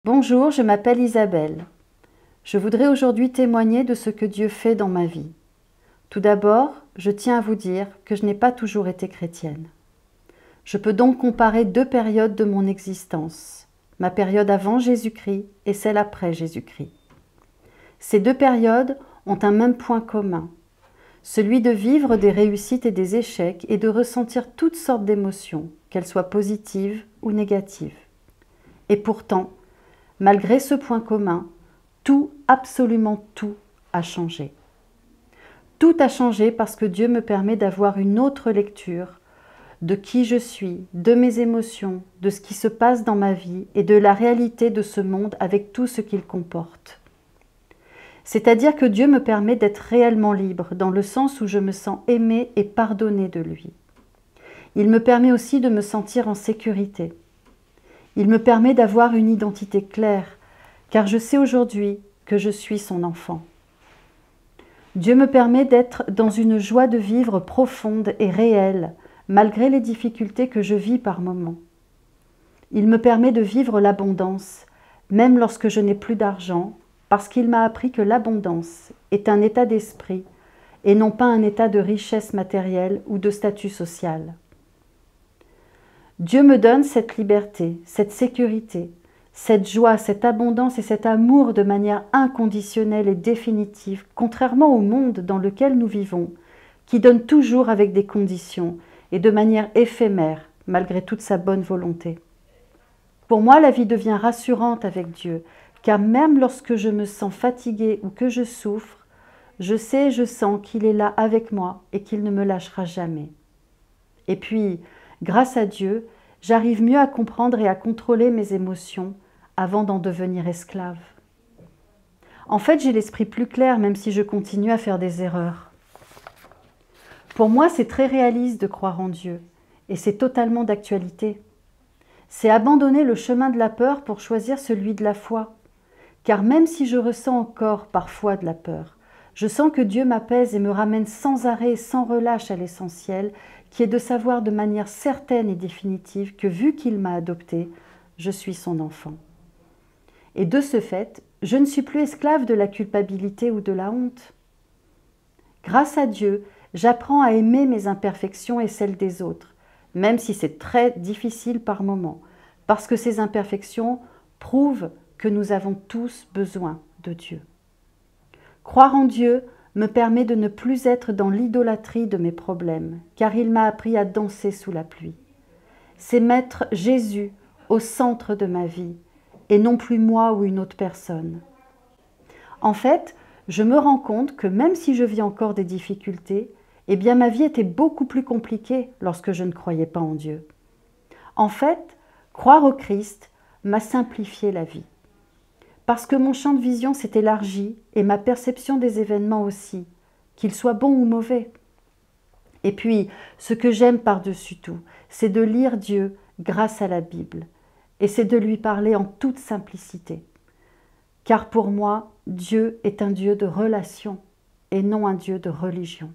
Bonjour, je m'appelle Isabelle. Je voudrais aujourd'hui témoigner de ce que Dieu fait dans ma vie. Tout d'abord, je tiens à vous dire que je n'ai pas toujours été chrétienne. Je peux donc comparer deux périodes de mon existence, ma période avant Jésus-Christ et celle après Jésus-Christ. Ces deux périodes ont un même point commun, celui de vivre des réussites et des échecs et de ressentir toutes sortes d'émotions, qu'elles soient positives ou négatives. Et pourtant, malgré ce point commun, tout, absolument tout, a changé. Tout a changé parce que Dieu me permet d'avoir une autre lecture de qui je suis, de mes émotions, de ce qui se passe dans ma vie et de la réalité de ce monde avec tout ce qu'il comporte. C'est-à-dire que Dieu me permet d'être réellement libre, dans le sens où je me sens aimée et pardonnée de lui. Il me permet aussi de me sentir en sécurité. Il me permet d'avoir une identité claire, car je sais aujourd'hui que je suis son enfant. Dieu me permet d'être dans une joie de vivre profonde et réelle, malgré les difficultés que je vis par moments. Il me permet de vivre l'abondance, même lorsque je n'ai plus d'argent, parce qu'il m'a appris que l'abondance est un état d'esprit et non pas un état de richesse matérielle ou de statut social. Dieu me donne cette liberté, cette sécurité, cette joie, cette abondance et cet amour de manière inconditionnelle et définitive, contrairement au monde dans lequel nous vivons, qui donne toujours avec des conditions et de manière éphémère, malgré toute sa bonne volonté. Pour moi, la vie devient rassurante avec Dieu, car même lorsque je me sens fatiguée ou que je souffre, je sais et je sens qu'il est là avec moi et qu'il ne me lâchera jamais. Et puis, grâce à Dieu, j'arrive mieux à comprendre et à contrôler mes émotions avant d'en devenir esclave. En fait, j'ai l'esprit plus clair même si je continue à faire des erreurs. Pour moi, c'est très réaliste de croire en Dieu et c'est totalement d'actualité. C'est abandonner le chemin de la peur pour choisir celui de la foi. Car même si je ressens encore parfois de la peur, je sens que Dieu m'apaise et me ramène sans arrêt et sans relâche à l'essentiel, qui est de savoir de manière certaine et définitive que vu qu'il m'a adoptée, je suis son enfant. Et de ce fait, je ne suis plus esclave de la culpabilité ou de la honte. Grâce à Dieu, j'apprends à aimer mes imperfections et celles des autres, même si c'est très difficile par moments, parce que ces imperfections prouvent que nous avons tous besoin de Dieu. Croire en Dieu me permet de ne plus être dans l'idolâtrie de mes problèmes, car il m'a appris à danser sous la pluie. C'est mettre Jésus au centre de ma vie, et non plus moi ou une autre personne. En fait, je me rends compte que même si je vis encore des difficultés, eh bien ma vie était beaucoup plus compliquée lorsque je ne croyais pas en Dieu. En fait, croire au Christ m'a simplifié la vie. Parce que mon champ de vision s'est élargi et ma perception des événements aussi, qu'ils soient bons ou mauvais. Et puis, ce que j'aime par-dessus tout, c'est de lire Dieu grâce à la Bible, et c'est de lui parler en toute simplicité. Car pour moi, Dieu est un Dieu de relation et non un Dieu de religion.